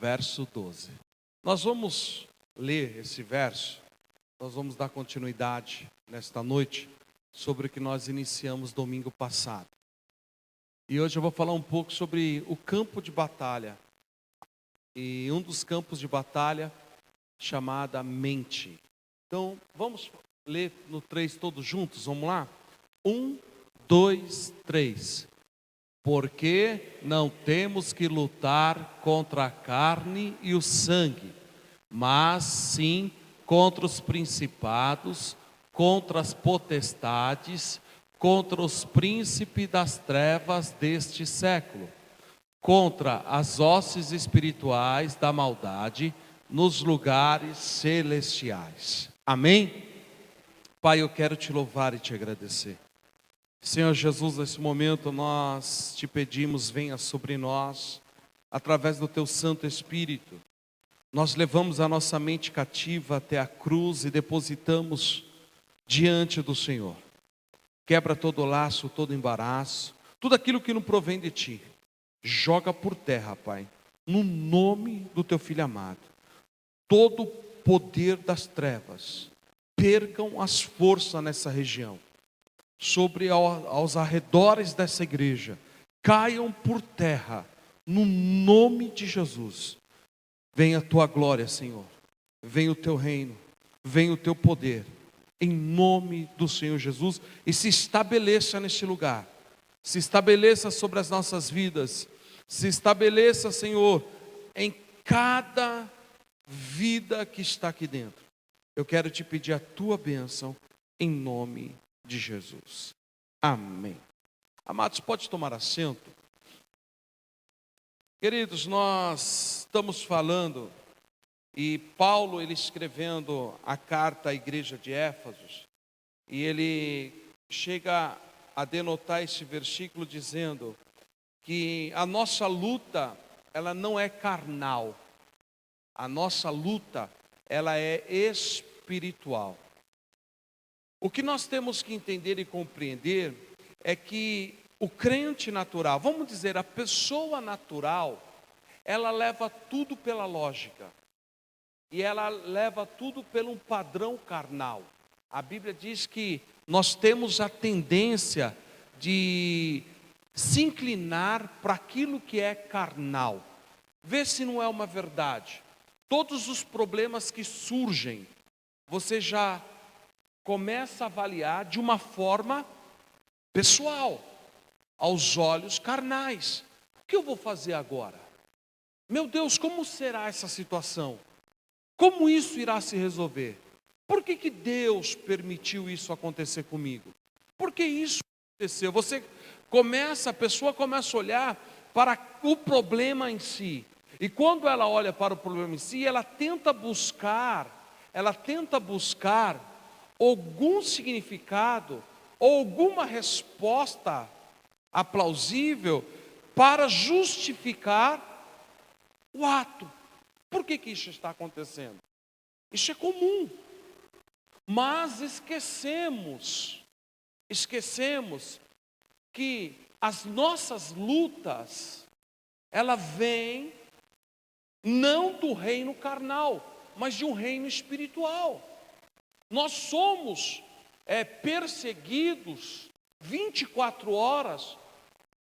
verso 12. Nós vamos ler esse verso, nós vamos dar continuidade nesta noite sobre o que nós iniciamos domingo passado. E hoje eu vou falar um pouco sobre o campo de batalha. E um dos campos de batalha chamada mente. Então, vamos ler no 3 todos juntos, vamos lá? 1, 2, 3. Porque não temos que lutar contra a carne e o sangue, mas sim contra os principados, contra as potestades, contra os príncipes das trevas deste século, contra as hostes espirituais da maldade nos lugares celestiais. Amém? Pai, eu quero te louvar e te agradecer. Senhor Jesus, nesse momento nós te pedimos, venha sobre nós, através do teu Santo Espírito. Nós levamos a nossa mente cativa até a cruz e depositamos diante do Senhor. Quebra todo laço, todo embaraço, tudo aquilo que não provém de ti. Joga por terra, Pai, no nome do teu Filho amado. Todo poder das trevas, percam as forças nessa região. Sobre aos arredores dessa igreja, caiam por terra, no nome de Jesus. Venha a tua glória, Senhor, venha o teu reino, venha o teu poder, em nome do Senhor Jesus, e se estabeleça neste lugar, se estabeleça sobre as nossas vidas, se estabeleça, Senhor, em cada vida que está aqui dentro. Eu quero te pedir a tua bênção, em nome de Jesus. Amém. Amados, pode tomar assento. Queridos, nós estamos falando, e Paulo, ele escrevendo a carta à igreja de Éfeso, e ele chega a denotar esse versículo dizendo que a nossa luta, ela não é carnal. A nossa luta, ela é espiritual. O que nós temos que entender e compreender é que o crente natural, vamos dizer, a pessoa natural, ela leva tudo pela lógica. E ela leva tudo pelo padrão carnal. A Bíblia diz que nós temos a tendência de se inclinar para aquilo que é carnal. Vê se não é uma verdade. Todos os problemas que surgem, você já começa a avaliar de uma forma pessoal, aos olhos carnais. O que eu vou fazer agora? Meu Deus, como será essa situação? Como isso irá se resolver? Por que Deus permitiu isso acontecer comigo? Por que isso aconteceu? A pessoa começa a olhar para o problema em si. E quando ela olha para o problema em si, ela tenta buscar algum significado ou alguma resposta aplausível para justificar o ato. Por que isso está acontecendo? Isso é comum. Mas esquecemos que as nossas lutas, ela vem não do reino carnal, mas de um reino espiritual. Nós somos perseguidos 24 horas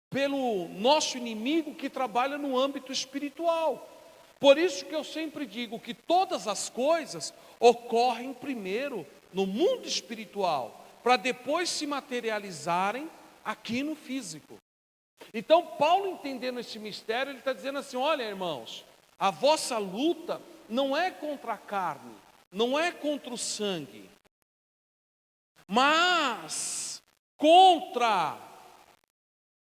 pelo nosso inimigo que trabalha no âmbito espiritual. Por isso que eu sempre digo que todas as coisas ocorrem primeiro no mundo espiritual, para depois se materializarem aqui no físico. Então Paulo, entendendo esse mistério, ele está dizendo assim: olha, irmãos, a vossa luta não é contra a carne, não é contra o sangue, mas contra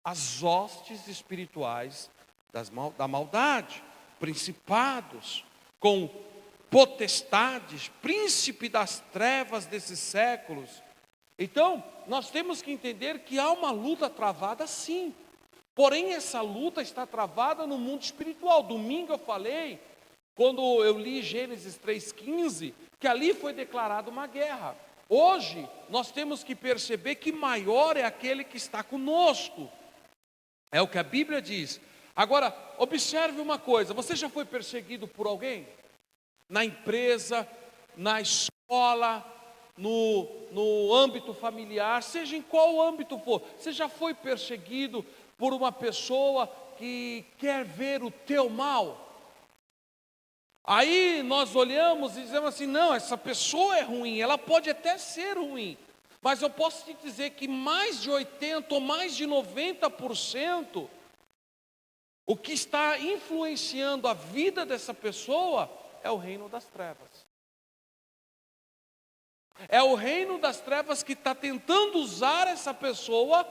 as hostes espirituais da maldade, principados, com potestades, príncipe das trevas desses séculos. Então, nós temos que entender que há uma luta travada sim, porém essa luta está travada no mundo espiritual. Domingo eu falei, quando eu li Gênesis 3,15, que ali foi declarada uma guerra. Hoje, nós temos que perceber que maior é aquele que está conosco. É o que a Bíblia diz: Agora, observe uma coisa: você já foi perseguido por alguém? Na empresa, na escola, no âmbito familiar, seja em qual âmbito for, você já foi perseguido por uma pessoa que quer ver o teu mal? Aí nós olhamos e dizemos assim: não, essa pessoa é ruim, ela pode até ser ruim, mas eu posso te dizer que mais de 80% ou mais de 90%, o que está influenciando a vida dessa pessoa é o reino das trevas. É o reino das trevas que está tentando usar essa pessoa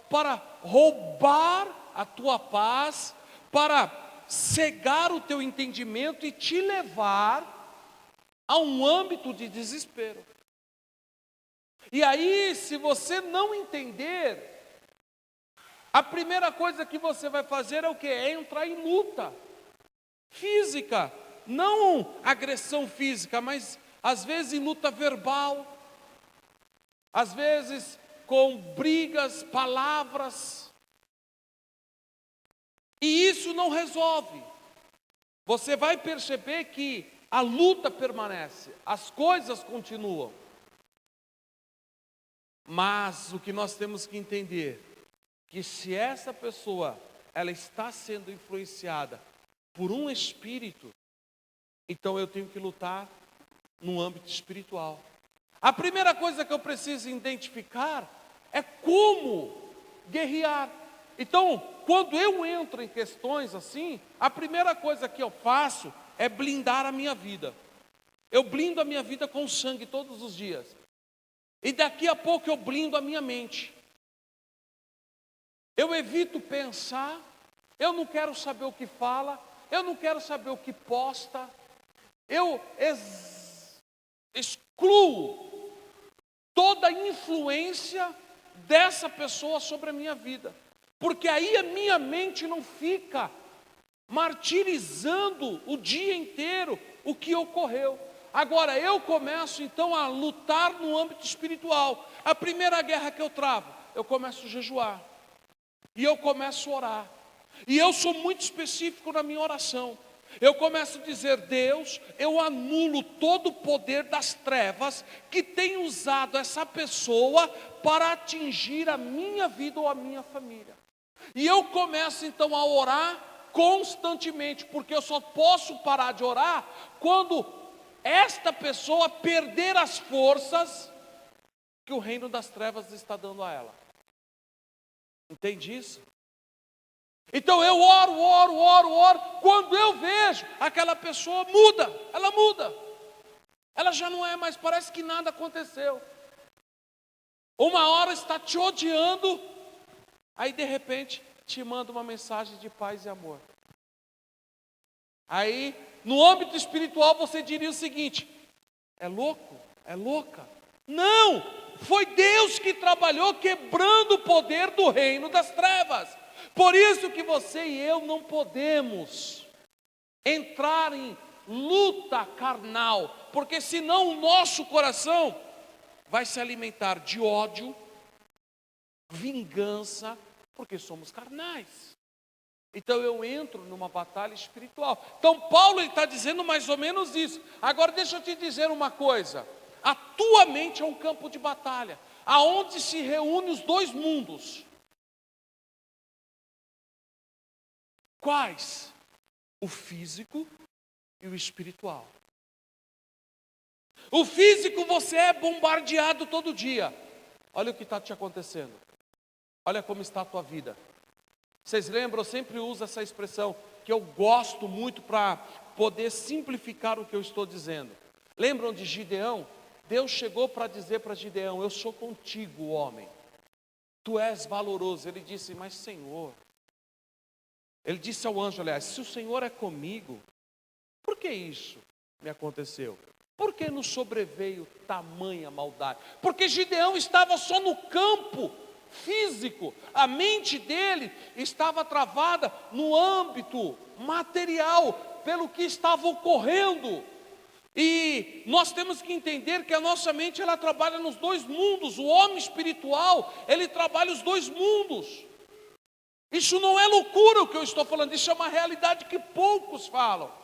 para roubar a tua paz, para cegar o teu entendimento e te levar a um âmbito de desespero. E aí, se você não entender, a primeira coisa que você vai fazer é o quê? É entrar em luta física, não agressão física, mas às vezes em luta verbal, às vezes com brigas, palavras. E isso não resolve. Você vai perceber que a luta permanece, as coisas continuam. Mas o que nós temos que entender, que se essa pessoa, ela está sendo influenciada por um espírito, então eu tenho que lutar no âmbito espiritual. A primeira coisa que eu preciso identificar é como guerrear. Então, quando eu entro em questões assim, a primeira coisa que eu faço é blindar a minha vida. Eu blindo a minha vida com sangue todos os dias. E daqui a pouco eu blindo a minha mente. Eu evito pensar, eu não quero saber o que fala, eu não quero saber o que posta. Eu excluo toda a influência dessa pessoa sobre a minha vida, porque aí a minha mente não fica martirizando o dia inteiro o que ocorreu. Agora eu começo então a lutar no âmbito espiritual. A primeira guerra que eu travo, eu começo a jejuar, e eu começo a orar, e eu sou muito específico na minha oração. Eu começo a dizer: Deus, eu anulo todo o poder das trevas que tem usado essa pessoa para atingir a minha vida ou a minha família. E eu começo então a orar constantemente, porque eu só posso parar de orar quando esta pessoa perder as forças que o reino das trevas está dando a ela. Entende isso? Então eu oro, quando eu vejo, aquela pessoa muda, ela já não é mais, parece que nada aconteceu. Uma hora está te odiando, aí de repente te manda uma mensagem de paz e amor. Aí, no âmbito espiritual, você diria o seguinte: é louco? É louca? Não! Foi Deus que trabalhou quebrando o poder do reino das trevas. Por isso que você e eu não podemos entrar em luta carnal, porque senão o nosso coração vai se alimentar de ódio, vingança, porque somos carnais. Então eu entro numa batalha espiritual. Então Paulo está dizendo mais ou menos isso. Agora deixa eu te dizer uma coisa: a tua mente é um campo de batalha, aonde se reúnem os dois mundos. Quais? O físico e o espiritual. O físico, você é bombardeado todo dia. Olha o que está te acontecendo. Olha como está a tua vida. Vocês lembram? Eu sempre uso essa expressão, que eu gosto muito para poder simplificar o que eu estou dizendo. Lembram de Gideão? Deus chegou para dizer para Gideão: eu sou contigo, homem. Tu és valoroso. Ele disse: mas Senhor... Ele disse ao anjo, aliás: se o Senhor é comigo, por que isso me aconteceu? Por que nos sobreveio tamanha maldade? Porque Gideão estava só no campo físico, a mente dele estava travada no âmbito material, pelo que estava ocorrendo. E nós temos que entender que a nossa mente, ela trabalha nos dois mundos. O homem espiritual, ele trabalha os dois mundos. Isso não é loucura o que eu estou falando, isso é uma realidade que poucos falam.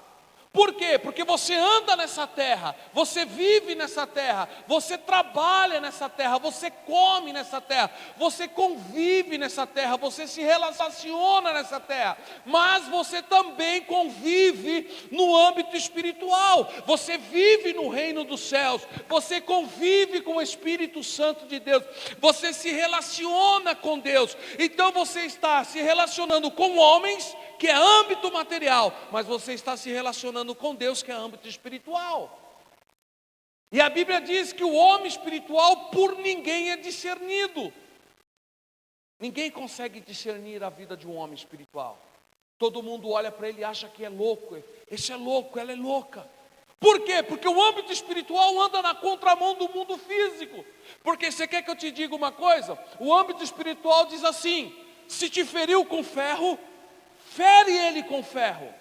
Por quê? Porque você anda nessa terra, você vive nessa terra, você trabalha nessa terra, você come nessa terra, você convive nessa terra, você se relaciona nessa terra, mas você também convive no âmbito espiritual, você vive no reino dos céus, você convive com o Espírito Santo de Deus, você se relaciona com Deus, então você está se relacionando com homens, que é âmbito material, mas você está se relacionando com Deus, que é âmbito espiritual. E a Bíblia diz que o homem espiritual por ninguém é discernido. Ninguém consegue discernir a vida de um homem espiritual. Todo mundo olha para ele e acha que é louco. Esse é louco, ela é louca. Por quê? Porque o âmbito espiritual anda na contramão do mundo físico. Porque você quer que eu te diga uma coisa? O âmbito espiritual diz assim: se te feriu com ferro, fere ele com ferro.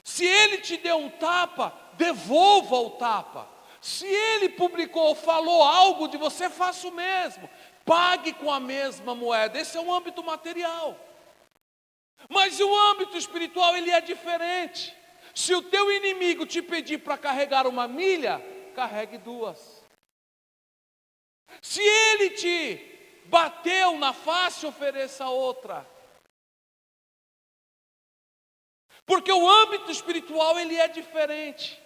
Se ele te deu um tapa, devolva o tapa. Se ele publicou ou falou algo de você, faça o mesmo. Pague com a mesma moeda. Esse é o âmbito material. Mas o âmbito espiritual, ele é diferente. Se o teu inimigo te pedir para carregar uma milha, carregue duas. Se ele te bateu na face, ofereça outra. Porque o âmbito espiritual, ele é diferente.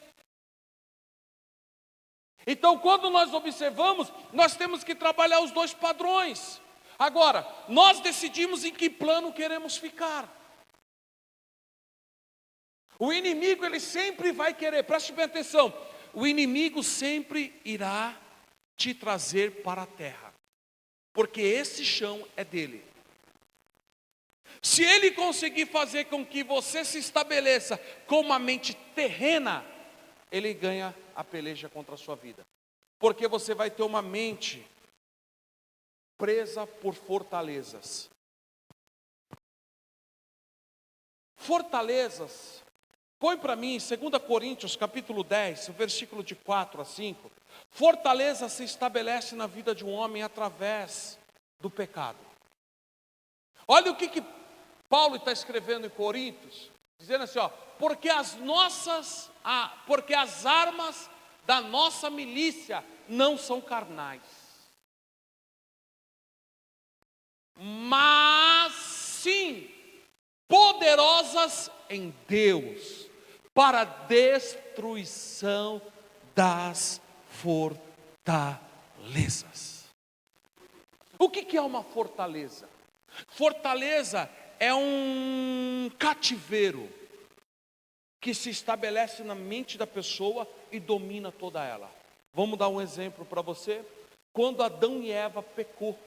Então, quando nós observamos, nós temos que trabalhar os dois padrões. Agora, nós decidimos em que plano queremos ficar. O inimigo, ele sempre vai querer, preste bem atenção, o inimigo sempre irá te trazer para a terra, porque esse chão é dele. Se ele conseguir fazer com que você se estabeleça com uma mente terrena, ele ganha a peleja contra a sua vida. Porque você vai ter uma mente presa por fortalezas. Fortalezas. Põe para mim, 2 Coríntios capítulo 10, versículo de 4 a 5. Fortaleza se estabelece na vida de um homem através do pecado. Olha o que Paulo está escrevendo em Coríntios, dizendo assim, ó, porque as armas da nossa milícia não são carnais, mas sim poderosas em Deus para a destruição das fortalezas. O que é uma fortaleza? Fortaleza é um cativeiro que se estabelece na mente da pessoa e domina toda ela. Vamos dar um exemplo para você. Quando Adão e Eva pecou,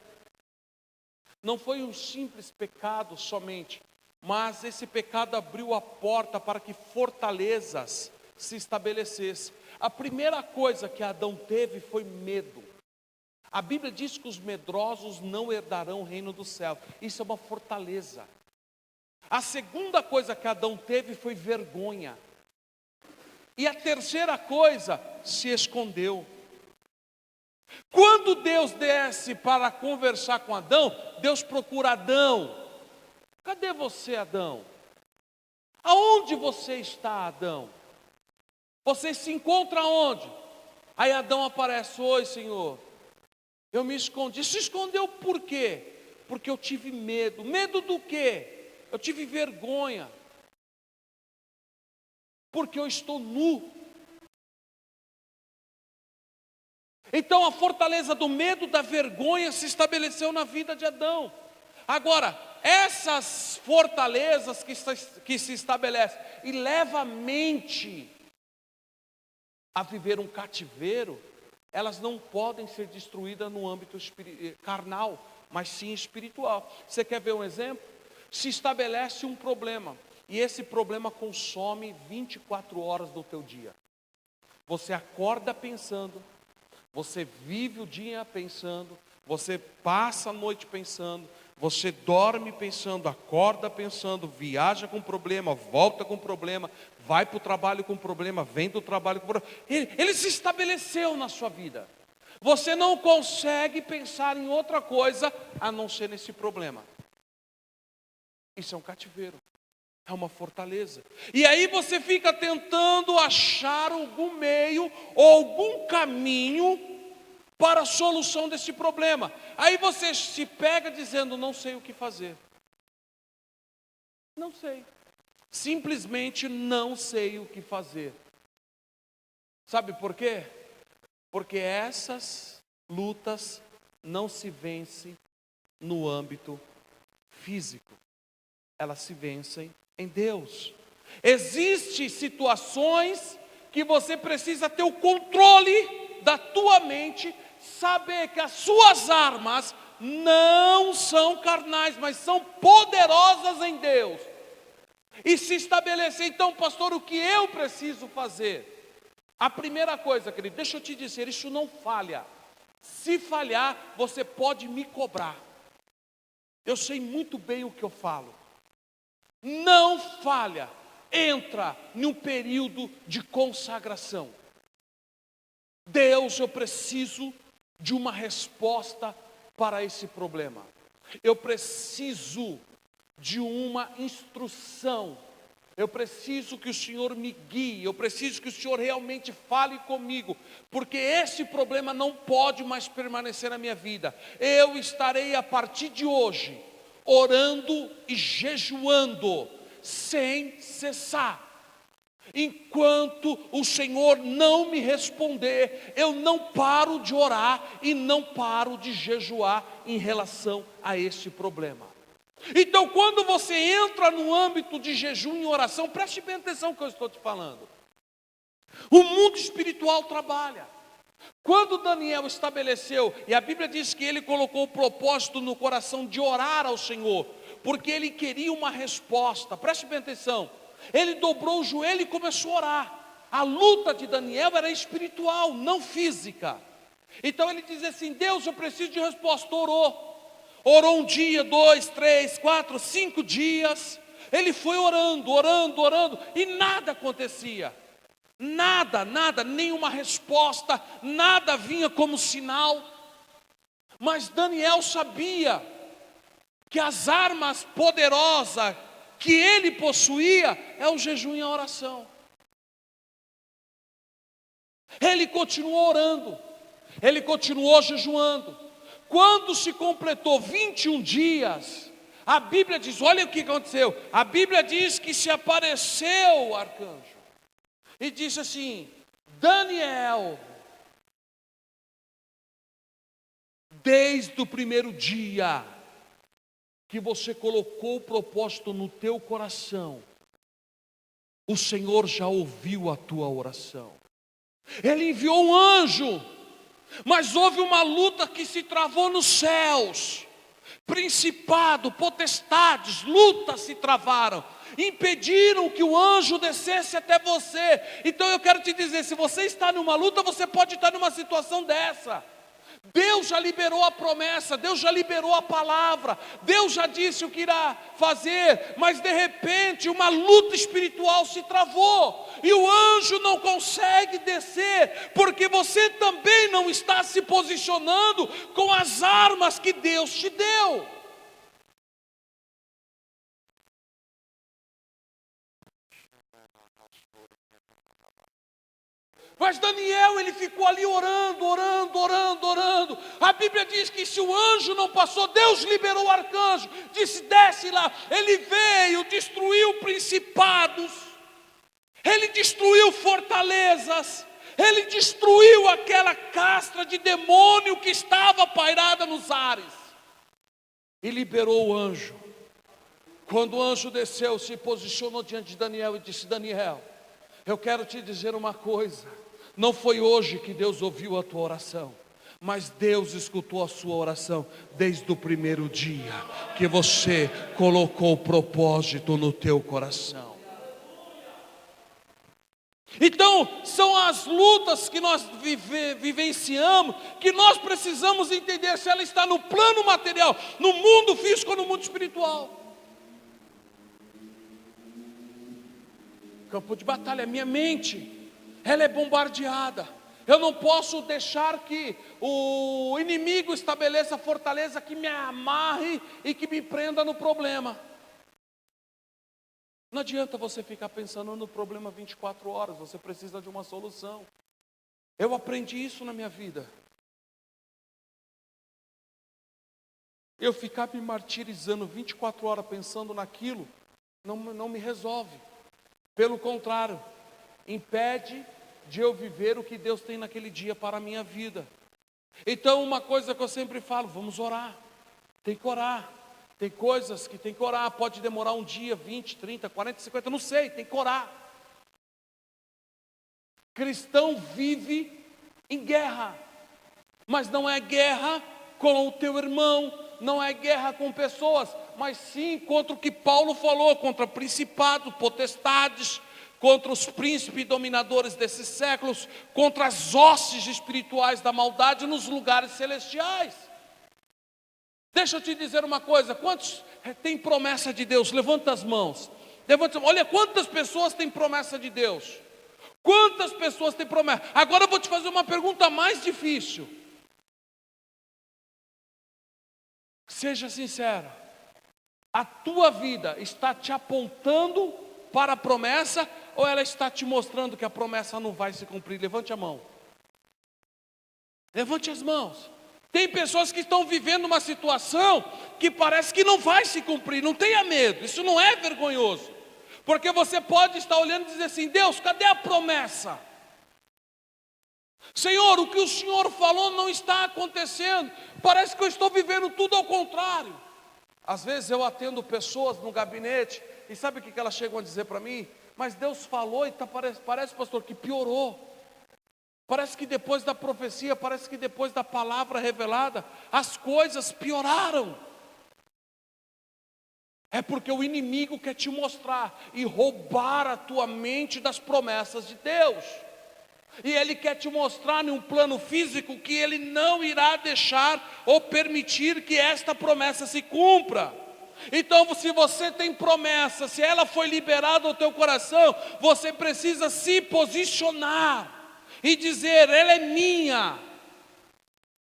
não foi um simples pecado somente, mas esse pecado abriu a porta para que fortalezas se estabelecessem. A primeira coisa que Adão teve foi medo. A Bíblia diz que os medrosos não herdarão o reino do céu. Isso é uma fortaleza. A segunda coisa que Adão teve foi vergonha. E a terceira coisa, se escondeu. Quando Deus desce para conversar com Adão, Deus procura Adão. Cadê você, Adão? Aonde você está, Adão? Você se encontra onde? Aí Adão aparece: oi, Senhor, eu me escondi. Se escondeu por quê? Porque eu tive medo. Medo do quê? Eu tive vergonha, porque eu estou nu. Então a fortaleza do medo, da vergonha se estabeleceu na vida de Adão. Agora, essas fortalezas que se estabelecem e levam a mente a viver um cativeiro, elas não podem ser destruídas no âmbito carnal, mas sim espiritual. Você quer ver um exemplo? Se estabelece um problema, e esse problema consome 24 horas do teu dia. Você acorda pensando, você vive o dia pensando, você passa a noite pensando, você dorme pensando, acorda pensando, viaja com problema, volta com problema, vai para o trabalho com problema, vem do trabalho com problema. Ele se estabeleceu na sua vida. Você não consegue pensar em outra coisa a não ser nesse problema. Isso é um cativeiro, é uma fortaleza. E aí você fica tentando achar algum meio ou algum caminho para a solução desse problema. Aí você se pega dizendo, não sei o que fazer. Não sei. Simplesmente não sei o que fazer. Sabe por quê? Porque essas lutas não se vencem no âmbito físico. Elas se vencem em Deus. Existem situações que você precisa ter o controle da tua mente, saber que as suas armas não são carnais, mas são poderosas em Deus. E se estabelecer, então, pastor, o que eu preciso fazer? A primeira coisa, querido, deixa eu te dizer, isso não falha. Se falhar, você pode me cobrar. Eu sei muito bem o que eu falo. Não falha. Entra num período de consagração. Deus, eu preciso de uma resposta para esse problema. Eu preciso de uma instrução. Eu preciso que o Senhor me guie. Eu preciso que o Senhor realmente fale comigo. Porque esse problema não pode mais permanecer na minha vida. Eu estarei a partir de hoje orando e jejuando sem cessar. Enquanto o Senhor não me responder, eu não paro de orar e não paro de jejuar em relação a este problema. Então, quando você entra no âmbito de jejum e oração, preste bem atenção no que eu estou te falando. O mundo espiritual trabalha. Quando Daniel estabeleceu, e a Bíblia diz que ele colocou o propósito no coração de orar ao Senhor, porque ele queria uma resposta, preste bem atenção. Ele dobrou o joelho e começou a orar. A luta de Daniel era espiritual, não física. Então ele diz assim, Deus, eu preciso de resposta. Orou um dia, 2, 3, 4, 5 dias. Ele foi orando, e nada acontecia. Nada, nenhuma resposta, nada vinha como sinal. Mas Daniel sabia que as armas poderosas que ele possuía é o jejum e a oração. Ele continuou orando, ele continuou jejuando. Quando se completou 21 dias, a Bíblia diz, olha o que aconteceu. A Bíblia diz que se apareceu o arcanjo e disse assim, Daniel, desde o primeiro dia que você colocou o propósito no teu coração, o Senhor já ouviu a tua oração. Ele enviou um anjo, mas houve uma luta que se travou nos céus. Principado, potestades, lutas se travaram, impediram que o anjo descesse até você. Então eu quero te dizer, se você está numa luta, você pode estar numa situação dessa. Deus já liberou a promessa, Deus já liberou a palavra, Deus já disse o que irá fazer, mas de repente uma luta espiritual se travou, e o anjo não consegue descer, porque você também não está se posicionando com as armas que Deus te deu. Mas Daniel, ele ficou ali orando. A Bíblia diz que se o anjo não passou, Deus liberou o arcanjo, disse, desce lá. Ele veio, destruiu principados, ele destruiu fortalezas, ele destruiu aquela castra de demônio que estava pairada nos ares, e liberou o anjo. Quando o anjo desceu, se posicionou diante de Daniel e disse, Daniel, eu quero te dizer uma coisa. Não foi hoje que Deus ouviu a tua oração, mas Deus escutou a sua oração desde o primeiro dia que você colocou o propósito no teu coração. Então, são as lutas que nós vivenciamos, que nós precisamos entender se ela está no plano material, no mundo físico ou no mundo espiritual. Campo de batalha, minha mente, ela é bombardeada. Eu não posso deixar que o inimigo estabeleça fortaleza que me amarre e que me prenda no problema. Não adianta você ficar pensando no problema 24 horas, você precisa de uma solução. Eu aprendi isso na minha vida. Eu ficar me martirizando 24 horas pensando naquilo, não me resolve. Pelo contrário, impede de eu viver o que Deus tem naquele dia para a minha vida. Então, uma coisa que eu sempre falo, vamos orar. Tem que orar. Tem coisas que tem que orar. Pode demorar um dia, 20, 30, 40, 50, não sei, tem que orar. Cristão vive em guerra, mas não é guerra com o teu irmão, não é guerra com pessoas, mas sim contra o que Paulo falou, contra principados, potestades, contra os príncipes dominadores desses séculos, contra as hostes espirituais da maldade nos lugares celestiais. Deixa eu te dizer uma coisa, quantos têm promessa de Deus? Levanta as mãos. Olha quantas pessoas têm promessa de Deus. Quantas pessoas têm promessa? Agora eu vou te fazer uma pergunta mais difícil. Seja sincero. A tua vida está te apontando para a promessa ou ela está te mostrando que a promessa não vai se cumprir? Levante a mão. Levante as mãos. Tem pessoas que estão vivendo uma situação que parece que não vai se cumprir. Não tenha medo, isso não é vergonhoso. Porque você pode estar olhando e dizer assim: Deus, cadê a promessa? Senhor, o que o Senhor falou não está acontecendo. Parece que eu estou vivendo tudo ao contrário. Às vezes eu atendo pessoas no gabinete e sabe o que elas chegam a dizer para mim? Mas Deus falou e parece, pastor, que piorou. Parece que depois da profecia, parece que depois da palavra revelada, as coisas pioraram. É porque o inimigo quer te mostrar e roubar a tua mente das promessas de Deus. E ele quer te mostrar em um plano físico que ele não irá deixar ou permitir que esta promessa se cumpra. Então, se você tem promessa, se ela foi liberada ao teu coração, você precisa se posicionar e dizer: ela é minha.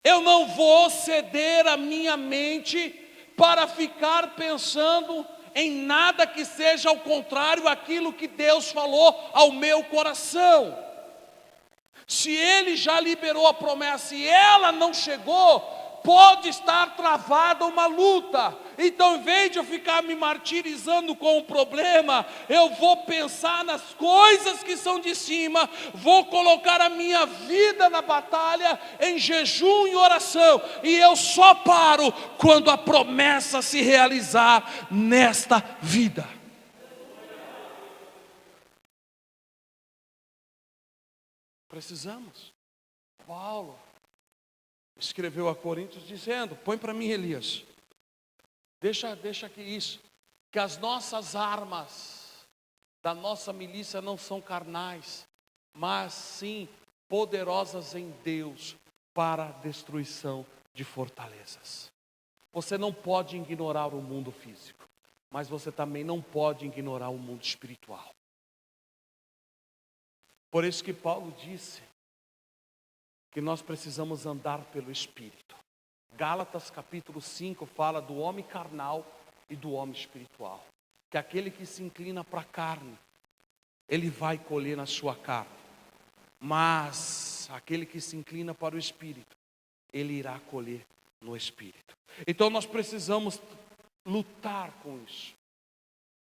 Eu não vou ceder a minha mente para ficar pensando em nada que seja ao contrário daquilo que Deus falou ao meu coração. Se Ele já liberou a promessa e ela não chegou, pode estar travada uma luta. Então, em vez de eu ficar me martirizando com o problema, eu vou pensar nas coisas que são de cima, vou colocar a minha vida na batalha em jejum e oração, e eu só paro quando a promessa se realizar nesta vida. Precisamos. Paulo escreveu a Coríntios dizendo: põe para mim, Elias, deixa aqui isso, que as nossas armas da nossa milícia não são carnais, mas sim poderosas em Deus para a destruição de fortalezas. Você não pode ignorar o mundo físico, mas você também não pode ignorar o mundo espiritual. Por isso que Paulo disse que nós precisamos andar pelo Espírito. Gálatas capítulo 5 fala do homem carnal e do homem espiritual. Que aquele que se inclina para a carne, ele vai colher na sua carne. Mas aquele que se inclina para o Espírito, ele irá colher no Espírito. Então nós precisamos lutar com isso,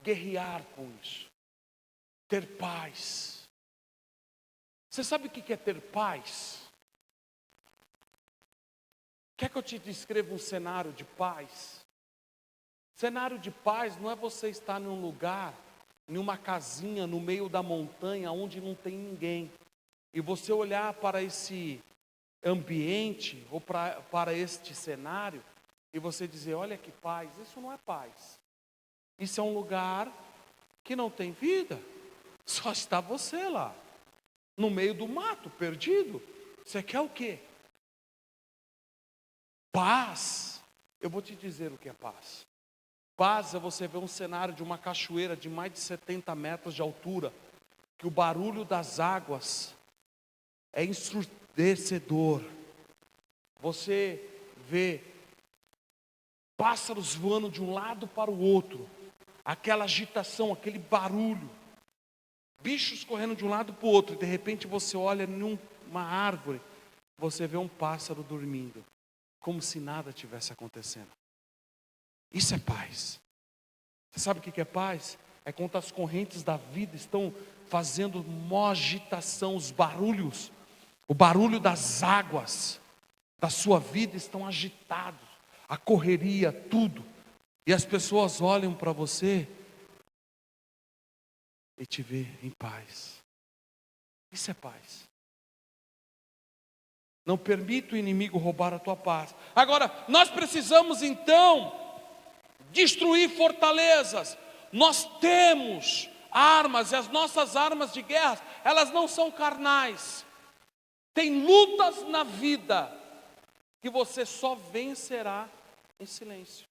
guerrear com isso, ter paz. Você sabe o que é ter paz? Quer que eu te descreva um cenário de paz? Cenário de paz não é você estar num lugar, em uma casinha no meio da montanha onde não tem ninguém, e você olhar para esse ambiente ou para este cenário e você dizer: olha que paz. Isso não é paz. Isso é um lugar que não tem vida. Só está você lá, no meio do mato, perdido. Você quer o quê? Paz. Eu vou te dizer o que é paz. Paz é você ver um cenário de uma cachoeira de mais de 70 metros de altura, que o barulho das águas é ensurdecedor. Você vê pássaros voando de um lado para o outro, aquela agitação, aquele barulho, bichos correndo de um lado para o outro, e de repente você olha numa árvore, você vê um pássaro dormindo, como se nada tivesse acontecendo. Isso é paz. Você sabe o que é paz? É quando as correntes da vida estão fazendo uma agitação, os barulhos, o barulho das águas da sua vida estão agitados, a correria, tudo, e as pessoas olham para você e te vê em paz. Isso é paz. Não permita o inimigo roubar a tua paz. Agora, nós precisamos então destruir fortalezas. Nós temos armas, e as nossas armas de guerra, elas não são carnais. Tem lutas na vida que você só vencerá em silêncio.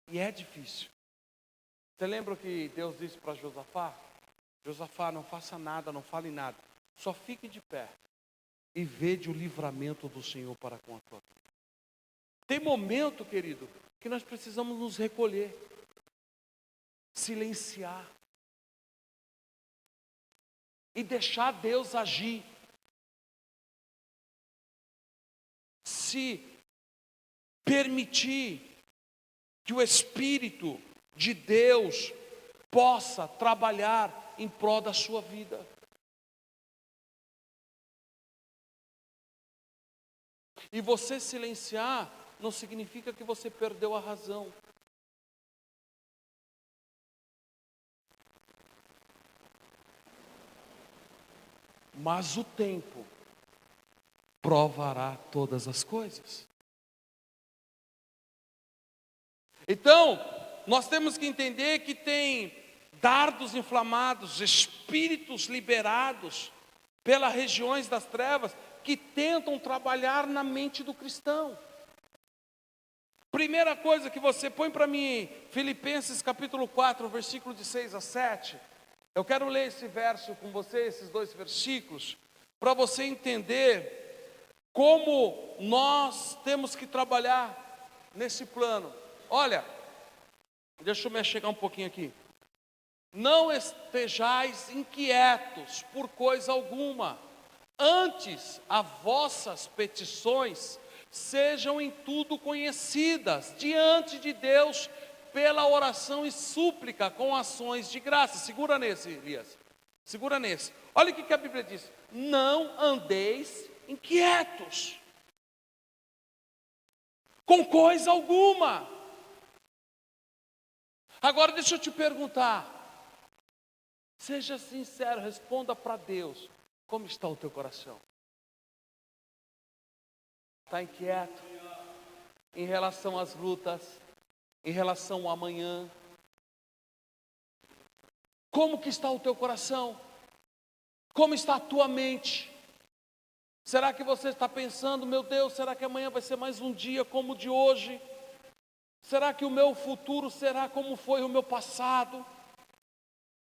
E é difícil. Você lembra o que Deus disse para Josafá? Josafá, não faça nada, não fale nada, só fique de pé e vede o livramento do Senhor para com a tua vida. Tem momento, querido, que nós precisamos nos recolher, silenciar e deixar Deus agir. Se permitir que o Espírito de Deus possa trabalhar em prol da sua vida. E você silenciar não significa que você perdeu a razão. Mas o tempo provará todas as coisas. Então, nós temos que entender que tem dardos inflamados, espíritos liberados pelas regiões das trevas que tentam trabalhar na mente do cristão. Primeira coisa que você põe para mim, Filipenses capítulo 4, versículo de 6 a 7. Eu quero ler esse verso com você, esses dois versículos, para você entender como nós temos que trabalhar nesse plano. Olha, deixa eu me chegar um pouquinho aqui. Não estejais inquietos por coisa alguma, antes as vossas petições sejam em tudo conhecidas diante de Deus pela oração e súplica com ações de graça. Segura nesse, Elias. Segura nesse. Olha o que a Bíblia diz. Não andeis inquietos com coisa alguma. Agora deixa eu te perguntar. Seja sincero, responda para Deus. Como está o teu coração? Está inquieto em relação às lutas, em relação ao amanhã? Como que está o teu coração? Como está a tua mente? Será que você está pensando, meu Deus, será que amanhã vai ser mais um dia como o de hoje? Será que o meu futuro será como foi o meu passado?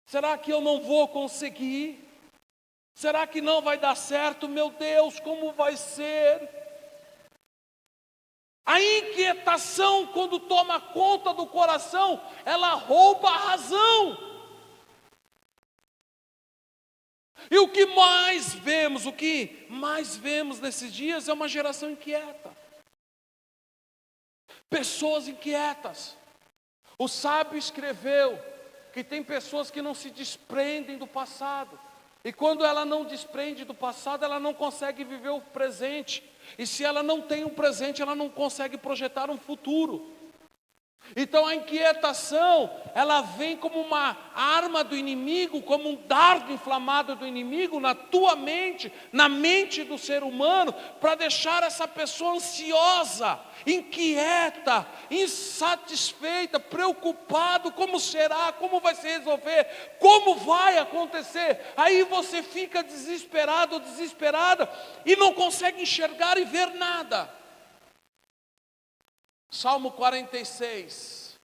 Será que eu não vou conseguir? Será que não vai dar certo? Meu Deus, como vai ser? A inquietação, quando toma conta do coração, ela rouba a razão. E o que mais vemos nesses dias é uma geração inquieta. Pessoas inquietas. O sábio escreveu que tem pessoas que não se desprendem do passado. E quando ela não desprende do passado, ela não consegue viver o presente. E se ela não tem um presente, ela não consegue projetar um futuro. Então a inquietação, ela vem como uma arma do inimigo, como um dardo inflamado do inimigo na tua mente, na mente do ser humano, para deixar essa pessoa ansiosa, inquieta, insatisfeita, preocupado, como será, como vai se resolver, como vai acontecer. Aí você fica desesperado ou desesperada e não consegue enxergar e ver nada. Salmo 46,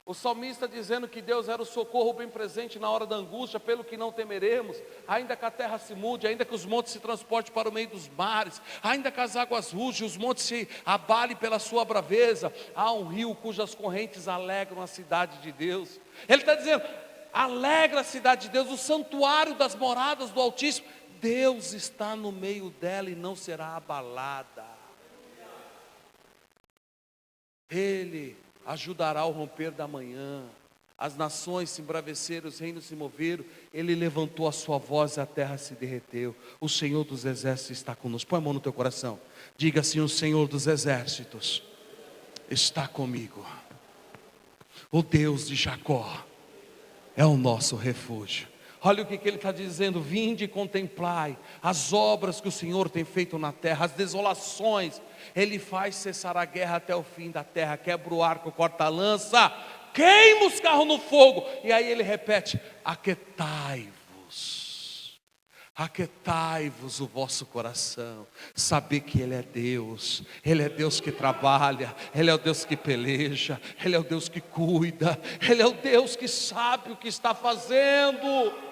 O salmista dizendo que Deus era o socorro bem presente na hora da angústia, pelo que não temeremos, ainda que a terra se mude, ainda que os montes se transportem para o meio dos mares, ainda que as águas rugem, os montes se abalem pela sua braveza, há um rio cujas correntes alegram a cidade de Deus. Ele está dizendo, alegra a cidade de Deus, o santuário das moradas do Altíssimo, Deus está no meio dela e não será abalada. Ele ajudará ao romper da manhã, as nações se embraveceram, os reinos se moveram, Ele levantou a sua voz e a terra se derreteu. O Senhor dos exércitos está conosco. Põe a mão no teu coração, diga assim: o Senhor dos exércitos está comigo. O Deus de Jacó é o nosso refúgio. Olha o que ele está dizendo: vinde e contemplai as obras que o Senhor tem feito na terra, as desolações. Ele faz cessar a guerra até o fim da terra, quebra o arco, corta a lança, queima os carros no fogo. E aí ele repete: aquietai-vos, aquietai-vos o vosso coração, saber que Ele é Deus que trabalha, Ele é o Deus que peleja, Ele é o Deus que cuida, Ele é o Deus que sabe o que está fazendo.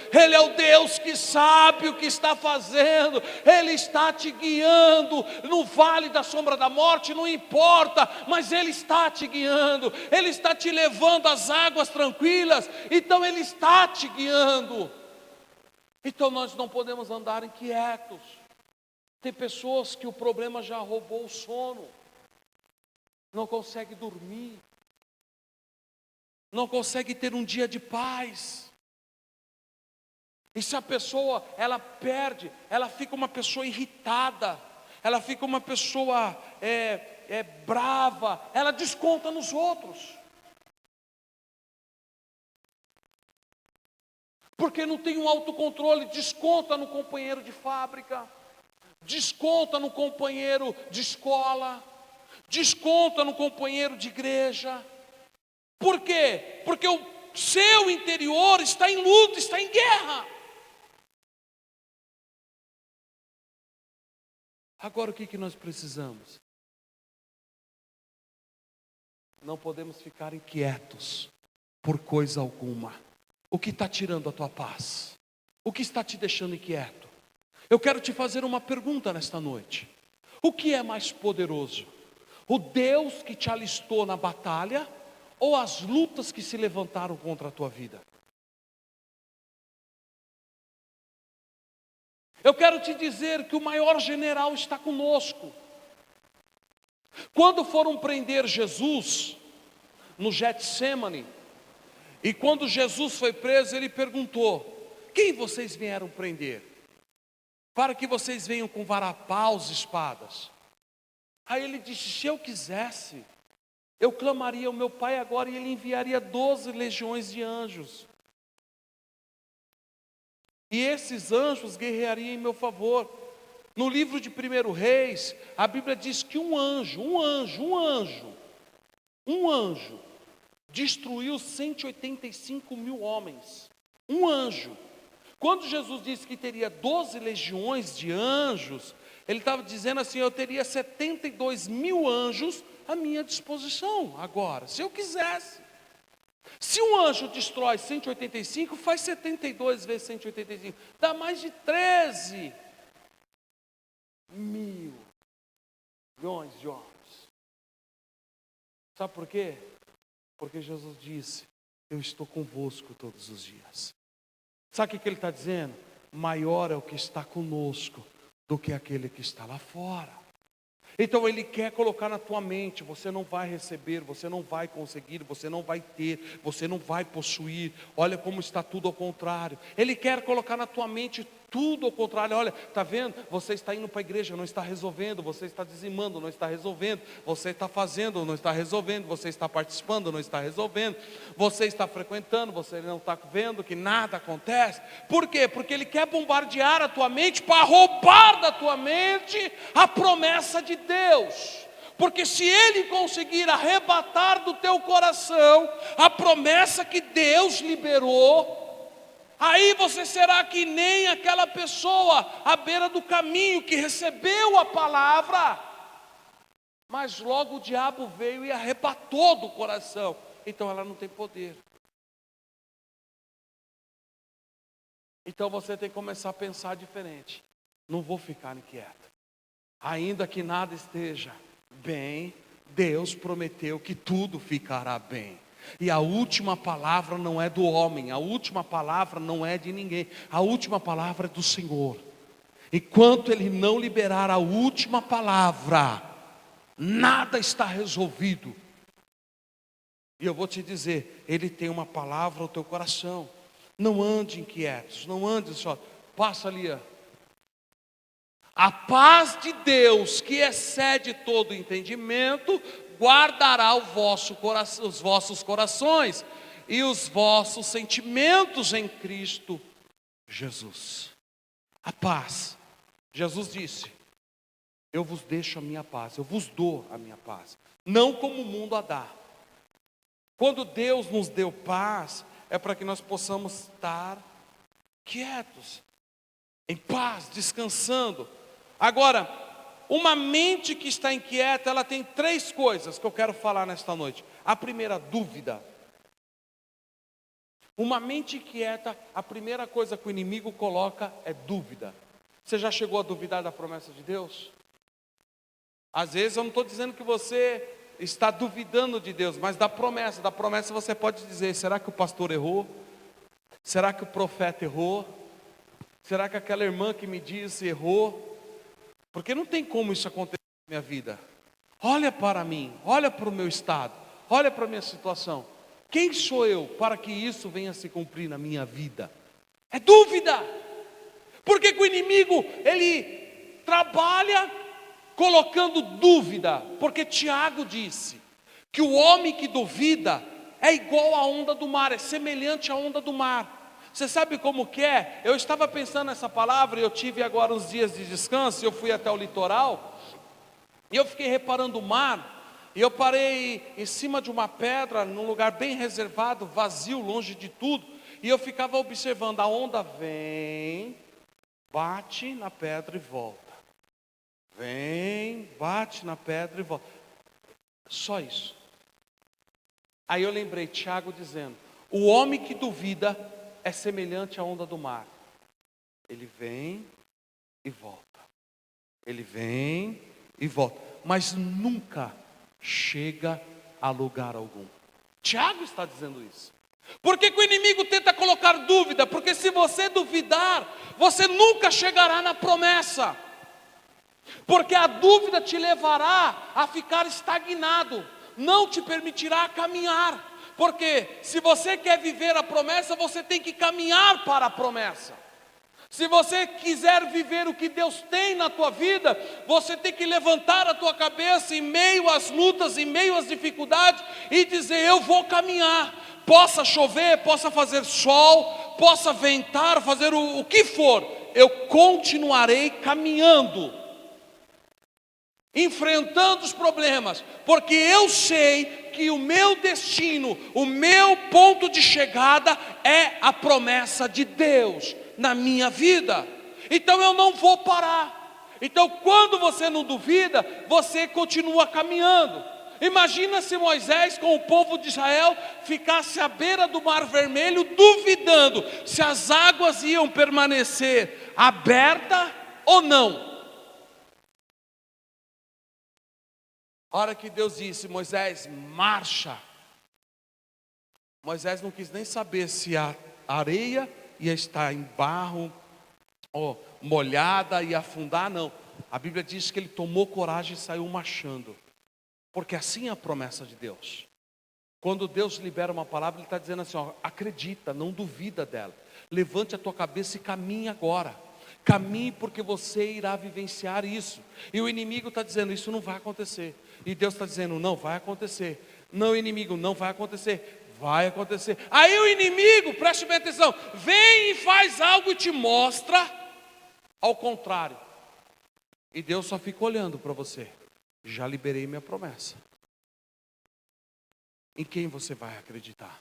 Ele é o Deus que sabe o que está fazendo. Ele está te guiando no vale da sombra da morte, não importa, mas Ele está te guiando. Ele está te levando às águas tranquilas. Então Ele está te guiando. Então nós não podemos andar inquietos. Tem pessoas que o problema já roubou o sono, não consegue dormir, não consegue ter um dia de paz. E se a pessoa, ela perde, ela fica uma pessoa irritada, ela fica uma pessoa brava, ela desconta nos outros. Porque não tem um autocontrole, desconta no companheiro de fábrica, desconta no companheiro de escola, desconta no companheiro de igreja. Por quê? Porque o seu interior está em luta, está em guerra. Agora o que nós precisamos? Não podemos ficar inquietos por coisa alguma. O que está tirando a tua paz? O que está te deixando inquieto? Eu quero te fazer uma pergunta nesta noite. O que é mais poderoso? O Deus que te alistou na batalha ou as lutas que se levantaram contra a tua vida? Eu quero te dizer que o maior general está conosco. Quando foram prender Jesus no Getsêmani, e quando Jesus foi preso, ele perguntou: quem vocês vieram prender? Para que vocês venham com varapaus e espadas. Aí ele disse: se eu quisesse, eu clamaria ao meu Pai agora e Ele enviaria 12 legiões de anjos. E esses anjos guerreariam em meu favor. No livro de 1 Reis, a Bíblia diz que um anjo destruiu 185 mil homens. Um anjo. Quando Jesus disse que teria 12 legiões de anjos, Ele estava dizendo assim: eu teria 72 mil anjos à minha disposição agora, se eu quisesse. Se um anjo destrói 185, faz 72 vezes 185, dá mais de 13 milhões de homens. Sabe por quê? Porque Jesus disse: eu estou convosco todos os dias. Sabe o que Ele está dizendo? Maior é o que está conosco do que aquele que está lá fora. Então Ele quer colocar na tua mente: você não vai receber, você não vai conseguir, você não vai ter, você não vai possuir. Olha como está tudo ao contrário. Ele quer colocar na tua mente tudo ao contrário. Olha, está vendo? Você está indo para a igreja, não está resolvendo. Você está dizimando, não está resolvendo. Você está fazendo, não está resolvendo. Você está participando, não está resolvendo. Você está frequentando, você não está vendo que nada acontece. Por quê? Porque Ele quer bombardear a tua mente para roubar da tua mente a promessa de Deus. Porque se Ele conseguir arrebatar do teu coração a promessa que Deus liberou, aí você será que nem aquela pessoa à beira do caminho que recebeu a palavra, mas logo o diabo veio e arrebatou do coração. então ela não tem poder. Então você tem que começar a pensar diferente. Não vou ficar inquieto. Ainda que nada esteja bem, Deus prometeu que tudo ficará bem. E a última palavra não é do homem, a última palavra não é de ninguém, a última palavra é do Senhor. Enquanto Ele não liberar a última palavra, nada está resolvido. E eu vou te dizer, Ele tem uma palavra ao teu coração. Não ande inquietos, não ande só. Passa ali, ó. A paz de Deus, que excede todo entendimento, guardará os vossos corações e os vossos sentimentos em Cristo Jesus. A paz. Jesus disse: eu vos deixo a minha paz, eu vos dou a minha paz, não como o mundo a dá. Quando Deus nos deu paz, é para que nós possamos estar quietos, em paz, descansando. Agora, uma mente que está inquieta, ela tem 3 coisas que eu quero falar nesta noite. A primeira, dúvida. Uma mente inquieta, a primeira coisa que o inimigo coloca é dúvida. Você já chegou a duvidar da promessa de Deus? Às vezes eu não estou dizendo que você está duvidando de Deus, mas da promessa você pode dizer: será que o pastor errou? Será que o profeta errou? Será que aquela irmã que me disse errou? Porque não tem como isso acontecer na minha vida. Olha para mim, olha para o meu estado, olha para a minha situação. Quem sou eu para que isso venha a se cumprir na minha vida? É dúvida. Porque que o inimigo, ele trabalha colocando dúvida. Porque Tiago disse que o homem que duvida é igual à onda do mar, é semelhante à onda do mar. Você sabe como que é? Eu estava pensando nessa palavra, eu tive agora uns dias de descanso, eu fui até o litoral, e eu fiquei reparando o mar, e eu parei em cima de uma pedra, num lugar bem reservado, vazio, longe de tudo, e eu ficava observando, a onda vem, bate na pedra e volta. Vem, bate na pedra e volta. Só isso. Aí eu lembrei, Tiago dizendo, o homem que duvida é semelhante à onda do mar. Ele vem e volta. Ele vem e volta. Mas nunca chega a lugar algum. Tiago está dizendo isso. Por que que o inimigo tenta colocar dúvida? Porque se você duvidar, você nunca chegará na promessa. Porque a dúvida te levará a ficar estagnado. Não te permitirá caminhar. Porque se você quer viver a promessa, você tem que caminhar para a promessa. Se você quiser viver o que Deus tem na tua vida, você tem que levantar a tua cabeça em meio às lutas, em meio às dificuldades, e dizer: eu vou caminhar. Possa chover, possa fazer sol, possa ventar, fazer o que for, eu continuarei caminhando, enfrentando os problemas, porque eu sei que o meu destino, o meu ponto de chegada é a promessa de Deus na minha vida. Então eu não vou parar. Então quando você não duvida, você continua caminhando. Imagina se Moisés com o povo de Israel ficasse à beira do Mar Vermelho, duvidando se as águas iam permanecer abertas ou não. A hora que Deus disse: Moisés, marcha. Moisés não quis nem saber se a areia ia estar em barro, ou molhada, ia afundar, não. A Bíblia diz que ele tomou coragem e saiu marchando. Porque assim é a promessa de Deus. Quando Deus libera uma palavra, Ele está dizendo assim: ó, acredita, não duvida dela. Levante a tua cabeça e caminhe agora. Caminhe, porque você irá vivenciar isso. E o inimigo está dizendo: isso não vai acontecer. E Deus está dizendo: não vai acontecer. Não, inimigo, não vai acontecer. Vai acontecer. Aí o inimigo, preste bem atenção, vem e faz algo e te mostra ao contrário. E Deus só fica olhando para você. Já liberei minha promessa. Em quem você vai acreditar?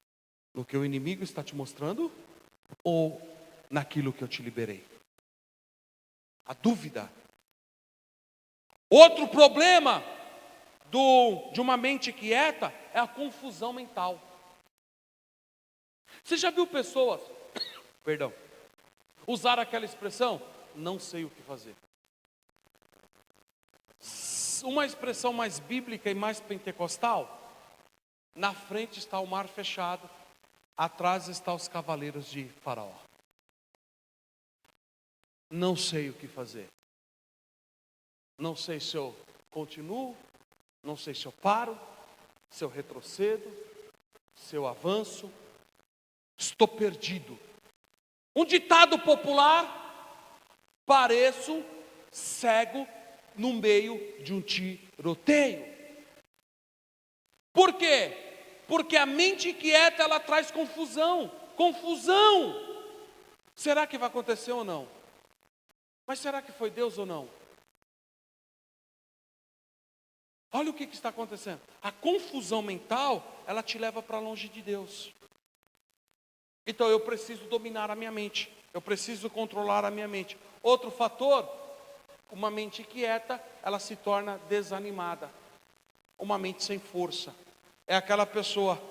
No que o inimigo está te mostrando? Ou naquilo que eu te liberei? A dúvida. Outro problema de uma mente quieta é a confusão mental. Você já viu pessoas, perdão, usar aquela expressão, não sei o que fazer? Uma expressão mais bíblica e mais pentecostal, na frente está o mar fechado, atrás estão os cavaleiros de Faraó. Não sei o que fazer. Não sei se eu continuo, não sei se eu paro, se eu retrocedo, se eu avanço. Estou perdido. Um ditado popular: pareço cego no meio de um tiroteio. Por quê? Porque a mente inquieta, ela traz confusão. Confusão. Será que vai acontecer ou não? Mas será que foi Deus ou não? Olha o que está acontecendo. A confusão mental, ela te leva para longe de Deus. Então eu preciso dominar a minha mente. Eu preciso controlar a minha mente. Outro fator, uma mente inquieta, ela se torna desanimada. Uma mente sem força. É aquela pessoa,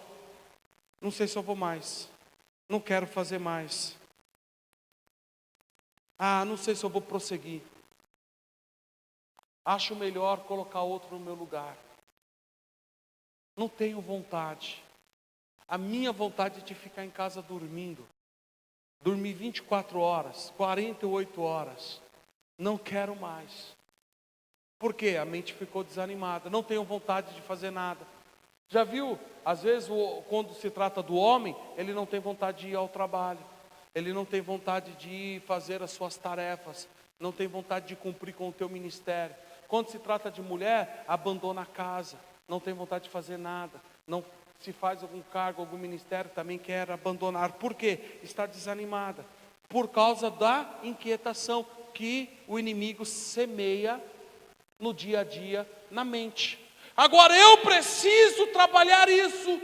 não sei se eu vou mais. Não quero fazer mais. Não sei se eu vou prosseguir. Acho melhor colocar outro no meu lugar. Não tenho vontade. A minha vontade é de ficar em casa dormindo. Dormir 24 horas, 48 horas. Não quero mais. Por quê? A mente ficou desanimada. Não tenho vontade de fazer nada. Já viu? Às vezes, quando se trata do homem, ele não tem vontade de ir ao trabalho. Ele não tem vontade de ir fazer as suas tarefas. Não tem vontade de cumprir com o teu ministério. Quando se trata de mulher, abandona a casa. Não tem vontade de fazer nada. Não se faz algum cargo, algum ministério, também quer abandonar. Por quê? Está desanimada. Por causa da inquietação que o inimigo semeia no dia a dia, na mente. Agora eu preciso trabalhar isso.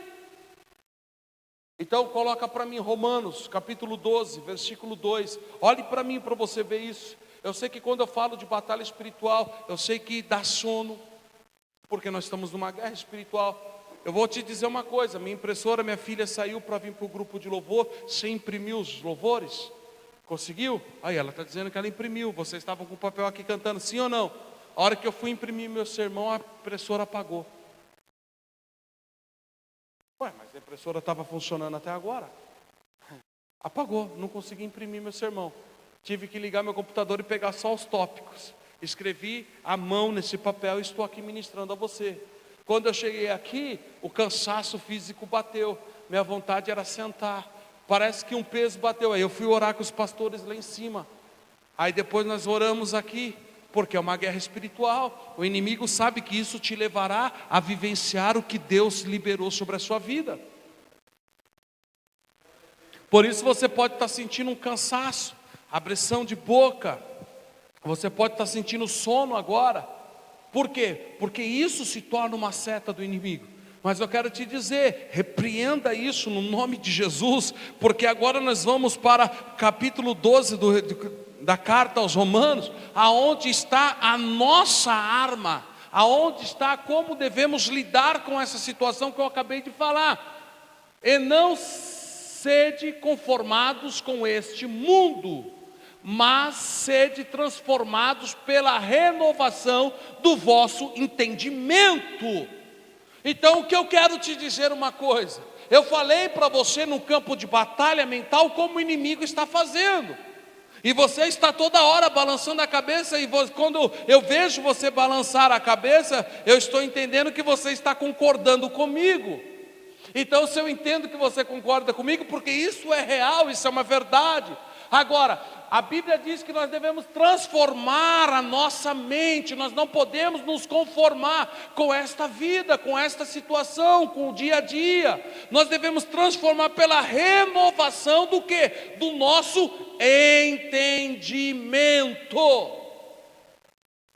Então coloca para mim Romanos, capítulo 12, versículo 2. Olhe para mim para você ver isso. Eu sei que quando eu falo de batalha espiritual, eu sei que dá sono, porque nós estamos numa guerra espiritual. Eu vou te dizer uma coisa, minha impressora, minha filha saiu para vir para o grupo de louvor. Você imprimiu os louvores? Conseguiu? Aí ela está dizendo que ela imprimiu. Vocês estavam com o papel aqui cantando, sim ou não? A hora que eu fui imprimir meu sermão, a impressora apagou. Ué, mas a impressora estava funcionando até agora. Apagou, não consegui imprimir meu sermão. Tive que ligar meu computador e pegar só os tópicos. Escrevi à mão nesse papel e estou aqui ministrando a você. Quando eu cheguei aqui, o cansaço físico bateu. Minha vontade era sentar. Parece que um peso bateu. Aí eu fui orar com os pastores lá em cima. Aí depois nós oramos aqui. Porque é uma guerra espiritual. O inimigo sabe que isso te levará a vivenciar o que Deus liberou sobre a sua vida. Por isso você pode estar sentindo um cansaço, abrição de boca. Você pode estar sentindo sono agora. Por quê? Porque isso se torna uma seta do inimigo. Mas eu quero te dizer, repreenda isso no nome de Jesus. Porque agora nós vamos para capítulo 12 da carta aos Romanos, aonde está a nossa arma, aonde está como devemos lidar com essa situação que eu acabei de falar. E não sede conformados com este mundo, mas sede transformados pela renovação do vosso entendimento. Então o que eu quero te dizer uma coisa, eu falei para você no campo de batalha mental como o inimigo está fazendo. E você está toda hora balançando a cabeça, e quando eu vejo você balançar a cabeça, eu estou entendendo que você está concordando comigo. Então se eu entendo que você concorda comigo, porque isso é real, isso é uma verdade. Agora, a Bíblia diz que nós devemos transformar a nossa mente, nós não podemos nos conformar com esta vida, com esta situação, com o dia a dia. Nós devemos transformar pela renovação do quê? Do nosso entendimento.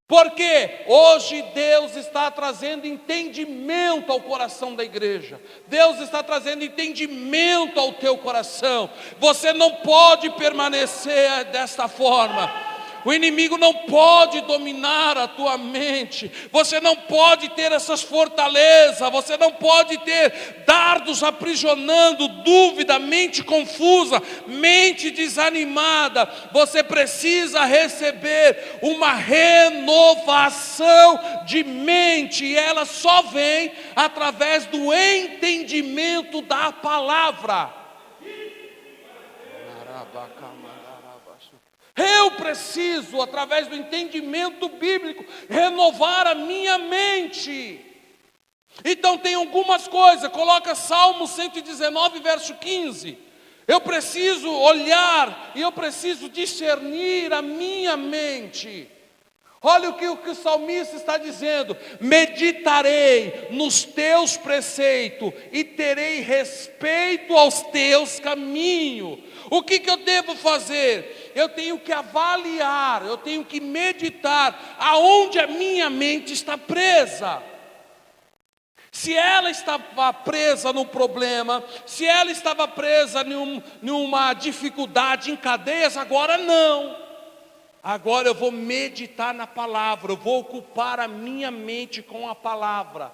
Porque hoje Deus está trazendo entendimento ao coração da igreja. Deus está trazendo entendimento ao teu coração. Você não pode permanecer desta forma. O inimigo não pode dominar a tua mente. Você não pode ter essas fortalezas. Você não pode ter dardos aprisionando, dúvida, mente confusa, mente desanimada. Você precisa receber uma renovação de mente. E ela só vem através do entendimento da palavra. Eu preciso, através do entendimento bíblico, renovar a minha mente. Então tem algumas coisas, coloca Salmo 119, verso 15. Eu preciso olhar e eu preciso discernir a minha mente. Olha o que o salmista está dizendo: meditarei nos teus preceitos e terei respeito aos teus caminhos. O que eu devo fazer? Eu tenho que avaliar, eu tenho que meditar aonde a minha mente está presa. Se ela estava presa num problema, se ela estava presa numa dificuldade, em cadeias, agora não. Agora eu vou meditar na palavra, eu vou ocupar a minha mente com a palavra.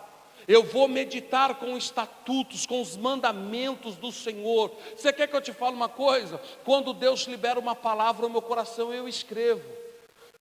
Eu vou meditar com os estatutos, com os mandamentos do Senhor. Você quer que eu te fale uma coisa? Quando Deus libera uma palavra no meu coração, eu escrevo.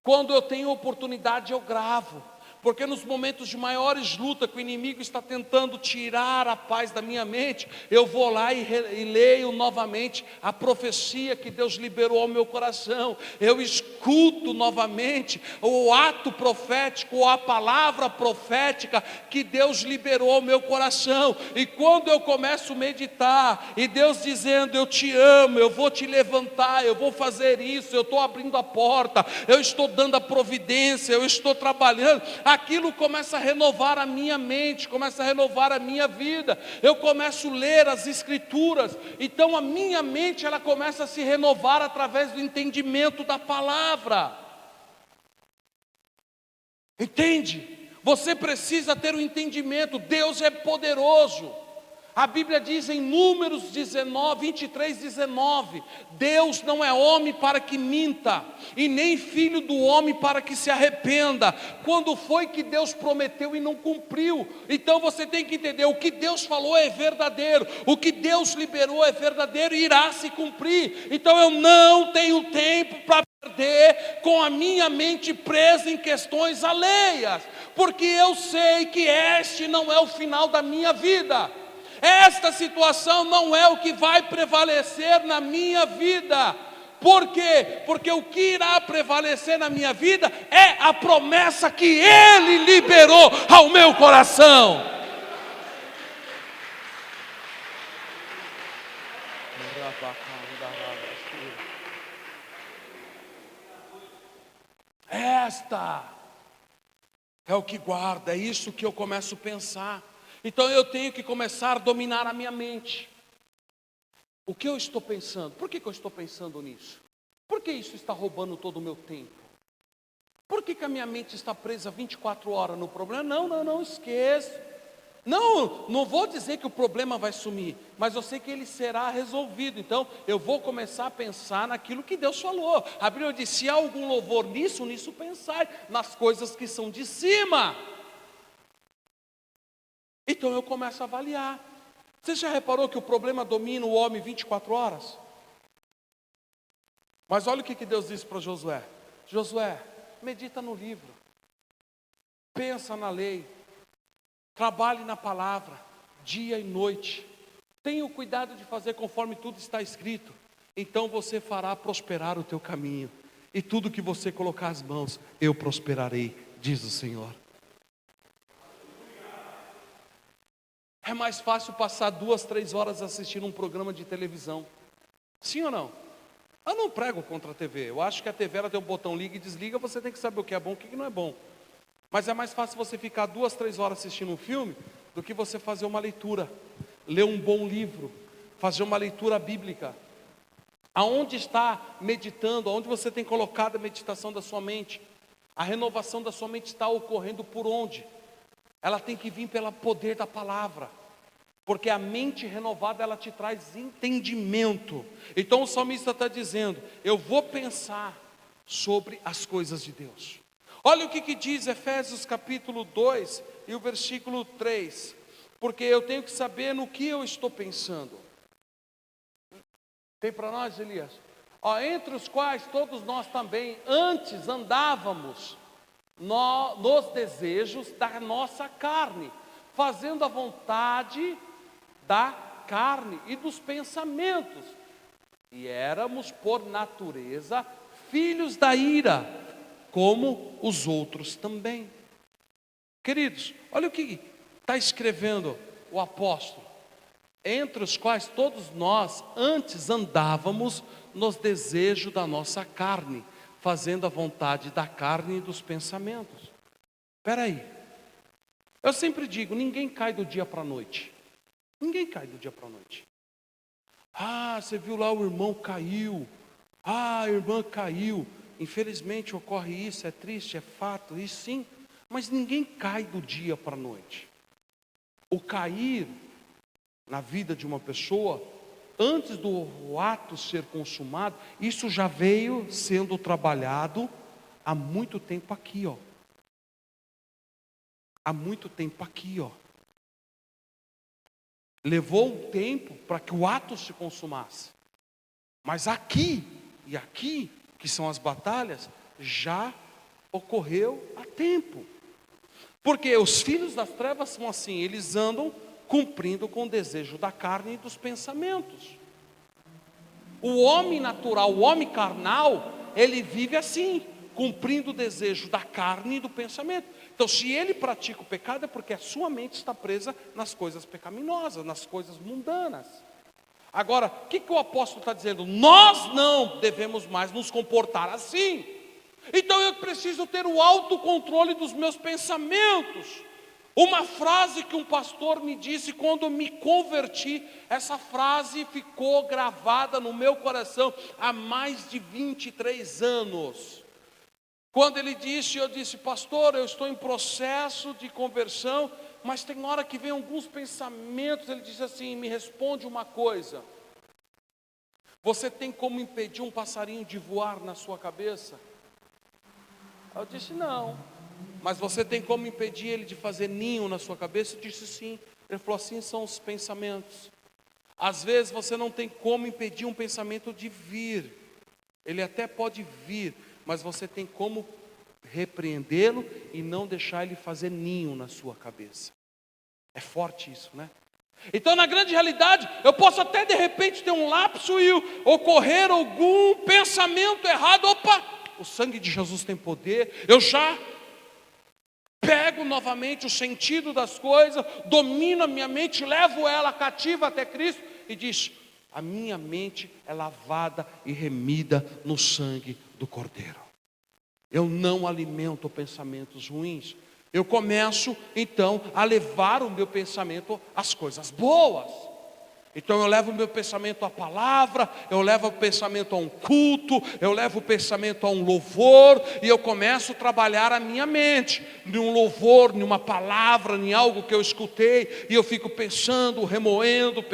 Quando eu tenho oportunidade, eu gravo. Porque nos momentos de maiores lutas que o inimigo está tentando tirar a paz da minha mente, eu vou lá e leio novamente a profecia que Deus liberou ao meu coração. Eu escuto novamente o ato profético, ou a palavra profética que Deus liberou ao meu coração. E quando eu começo a meditar, e Deus dizendo: eu te amo, eu vou te levantar, eu vou fazer isso, eu estou abrindo a porta, eu estou dando a providência, eu estou trabalhando, aquilo começa a renovar a minha mente, começa a renovar a minha vida. Eu começo a ler as escrituras, então a minha mente ela começa a se renovar através do entendimento da palavra. Entende? Você precisa ter o entendimento. Deus é poderoso. A Bíblia diz em Números 23, 19: Deus não é homem para que minta, e nem filho do homem para que se arrependa. Quando foi que Deus prometeu e não cumpriu? Então você tem que entender: o que Deus falou é verdadeiro, o que Deus liberou é verdadeiro e irá se cumprir. Então eu não tenho tempo para perder com a minha mente presa em questões alheias, porque eu sei que este não é o final da minha vida. Esta situação não é o que vai prevalecer na minha vida. Por quê? Porque o que irá prevalecer na minha vida é a promessa que Ele liberou ao meu coração. Esta é o que guarda, é isso que eu começo a pensar. Então eu tenho que começar a dominar a minha mente. O que eu estou pensando? Por que eu estou pensando nisso? Por que isso está roubando todo o meu tempo? Por que a minha mente está presa 24 horas no problema? Não esqueça. Não vou dizer que o problema vai sumir, mas eu sei que ele será resolvido. Então eu vou começar a pensar naquilo que Deus falou. A Bíblia diz: se há algum louvor nisso pensai nas coisas que são de cima. Então eu começo a avaliar. Você já reparou que o problema domina o homem 24 horas? Mas olha o que Deus disse para Josué: Josué, medita no livro, pensa na lei, trabalhe na palavra, dia e noite, tenha o cuidado de fazer conforme tudo está escrito, então você fará prosperar o teu caminho, e tudo que você colocar as mãos, eu prosperarei, diz o Senhor. É mais fácil passar 2, 3 horas assistindo um programa de televisão. Sim ou não? Eu não prego contra a TV. Eu acho que a TV ela tem um botão liga e desliga. Você tem que saber o que é bom e o que não é bom. Mas é mais fácil você ficar 2, 3 horas assistindo um filme do que você fazer uma leitura, ler um bom livro, fazer uma leitura bíblica. Aonde está meditando? Aonde você tem colocado a meditação da sua mente? A renovação da sua mente está ocorrendo por onde? Ela tem que vir pelo poder da palavra, porque a mente renovada ela te traz entendimento. Então o salmista está dizendo: eu vou pensar sobre as coisas de Deus. Olha o que diz Efésios capítulo 2 e o versículo 3. Porque eu tenho que saber no que eu estou pensando. Tem para nós, Elias? Entre os quais todos nós também antes andávamos nos desejos da nossa carne, fazendo a vontade da carne e dos pensamentos. E éramos por natureza filhos da ira, como os outros também. Queridos, olha o que está escrevendo o apóstolo. Entre os quais todos nós antes andávamos nos desejos da nossa carne, fazendo a vontade da carne e dos pensamentos. Espera aí, eu sempre digo, ninguém cai do dia para a noite. Ninguém cai do dia para a noite. Você viu lá o irmão caiu. A irmã caiu. Infelizmente ocorre isso, é triste, é fato, isso sim. Mas ninguém cai do dia para a noite. O cair na vida de uma pessoa, antes do ato ser consumado, isso já veio sendo trabalhado há muito tempo aqui, ó. Há muito tempo aqui, ó. Levou um tempo para que o ato se consumasse. Mas aqui e aqui, que são as batalhas, já ocorreu há tempo. Porque os filhos das trevas são assim, eles andam cumprindo com o desejo da carne e dos pensamentos. O homem natural, o homem carnal, ele vive assim, cumprindo o desejo da carne e do pensamento. Então, se ele pratica o pecado, é porque a sua mente está presa nas coisas pecaminosas, nas coisas mundanas. Agora, o que o apóstolo está dizendo? Nós não devemos mais nos comportar assim. Então eu preciso ter o autocontrole dos meus pensamentos. Uma frase que um pastor me disse quando me converti, essa frase ficou gravada no meu coração há mais de 23 anos. Quando ele disse, eu disse, pastor, eu estou em processo de conversão, mas tem hora que vem alguns pensamentos. Ele disse assim, me responde uma coisa: você tem como impedir um passarinho de voar na sua cabeça? Eu disse, não. Mas você tem como impedir ele de fazer ninho na sua cabeça? Eu disse, sim. Ele falou, assim são os pensamentos. Às vezes você não tem como impedir um pensamento de vir. Ele até pode vir, mas você tem como repreendê-lo e não deixar ele fazer ninho na sua cabeça. É forte isso, né? Então, na grande realidade, eu posso até de repente ter um lapso e ocorrer algum pensamento errado. Opa, o sangue de Jesus tem poder. Eu já pego novamente o sentido das coisas, domino a minha mente, levo ela cativa até Cristo e diz, a minha mente é lavada e remida no sangue do Cordeiro. Eu não alimento pensamentos ruins. Eu começo então a levar o meu pensamento às coisas boas. Então eu levo o meu pensamento à palavra, eu levo o pensamento a um culto, eu levo o pensamento a um louvor, e eu começo a trabalhar a minha mente, em um louvor, em uma palavra, em algo que eu escutei, e eu fico pensando, remoendo.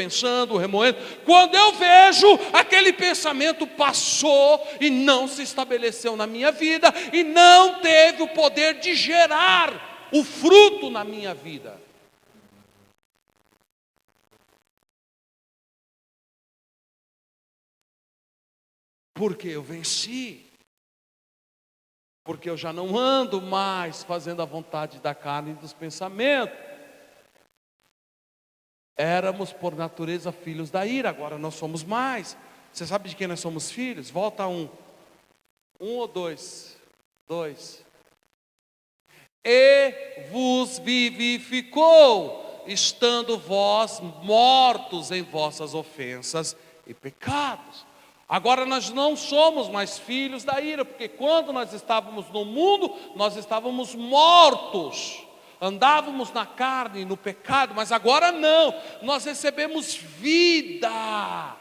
Quando eu vejo, aquele pensamento passou e não se estabeleceu na minha vida, e não teve o poder de gerar o fruto na minha vida. Porque eu venci. Porque eu já não ando mais fazendo a vontade da carne e dos pensamentos. Éramos por natureza filhos da ira, agora nós somos mais. Você sabe de quem nós somos filhos? Volta a 1. 1 ou 2? 2. E vos vivificou, estando vós mortos em vossas ofensas e pecados. Agora nós não somos mais filhos da ira, porque quando nós estávamos no mundo, nós estávamos mortos, andávamos na carne, no pecado, mas agora não, nós recebemos vida.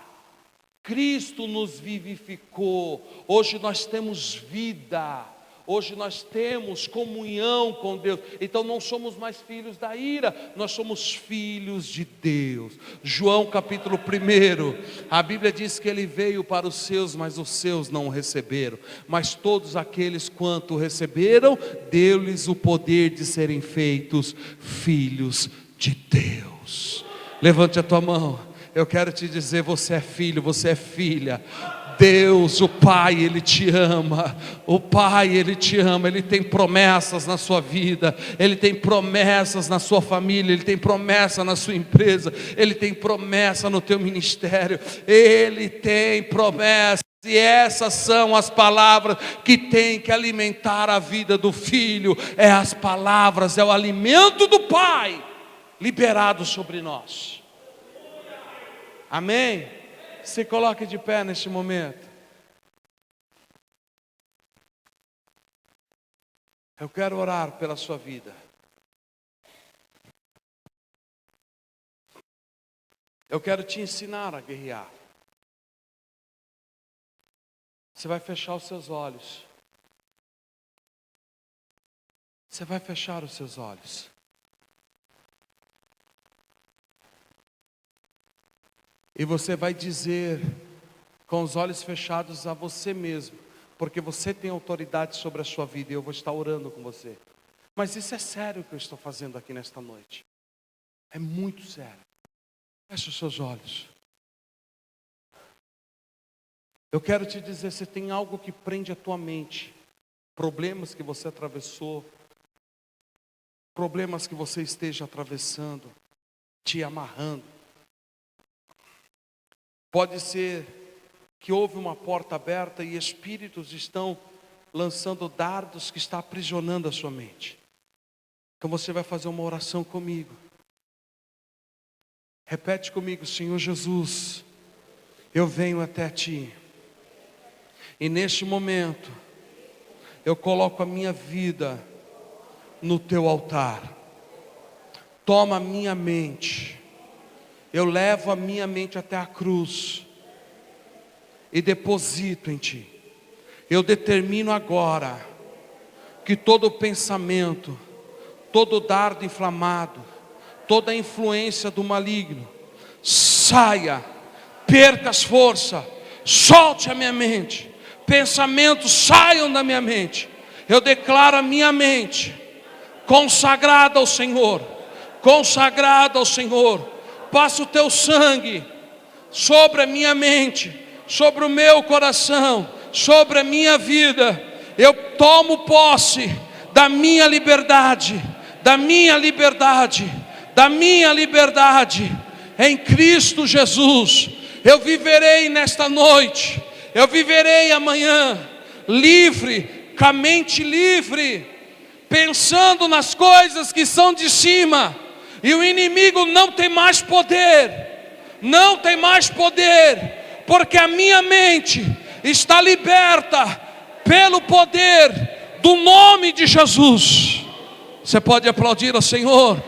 Cristo nos vivificou, hoje nós temos vida, Hoje nós temos comunhão com Deus. Então não somos mais filhos da ira, nós somos filhos de Deus. João capítulo 1, a Bíblia diz que ele veio para os seus, mas os seus não o receberam. Mas todos aqueles quanto o receberam, deu-lhes o poder de serem feitos filhos de Deus. Levante a tua mão. Eu quero te dizer, você é filho, você é filha. Deus, o Pai, Ele te ama. O Pai, Ele te ama. Ele tem promessas na sua vida. Ele tem promessas na sua família. Ele tem promessa na sua empresa. Ele tem promessa no teu ministério. Ele tem promessa. E essas são as palavras que tem que alimentar a vida do filho. É as palavras, é o alimento do Pai liberado sobre nós. Amém? Se coloque de pé neste momento. Eu quero orar pela sua vida. Eu quero te ensinar a guerrear. Você vai fechar os seus olhos. Você vai fechar os seus olhos. E você vai dizer, com os olhos fechados, a você mesmo, porque você tem autoridade sobre a sua vida e eu vou estar orando com você. Mas isso é sério o que eu estou fazendo aqui nesta noite. É muito sério. Feche os seus olhos. Eu quero te dizer, se tem algo que prende a tua mente, problemas que você atravessou, problemas que você esteja atravessando, te amarrando. Pode ser que houve uma porta aberta e espíritos estão lançando dardos que está aprisionando a sua mente. Então você vai fazer uma oração comigo. Repete comigo: Senhor Jesus, eu venho até ti. E neste momento, eu coloco a minha vida no teu altar. Toma a minha mente. Eu levo a minha mente até a cruz e deposito em ti. Eu determino agora que todo pensamento, todo dardo inflamado, toda influência do maligno saia, perca as forças, solte a minha mente, pensamentos saiam da minha mente. Eu declaro a minha mente consagrada ao Senhor, consagrada ao Senhor. Passa o teu sangue sobre a minha mente, sobre o meu coração, sobre a minha vida. Eu tomo posse da minha liberdade, da minha liberdade, da minha liberdade em Cristo Jesus. Eu viverei nesta noite, eu viverei amanhã, livre, com a mente livre, pensando nas coisas que são de cima. E o inimigo não tem mais poder, não tem mais poder, porque a minha mente está liberta pelo poder do nome de Jesus. Você pode aplaudir ao Senhor?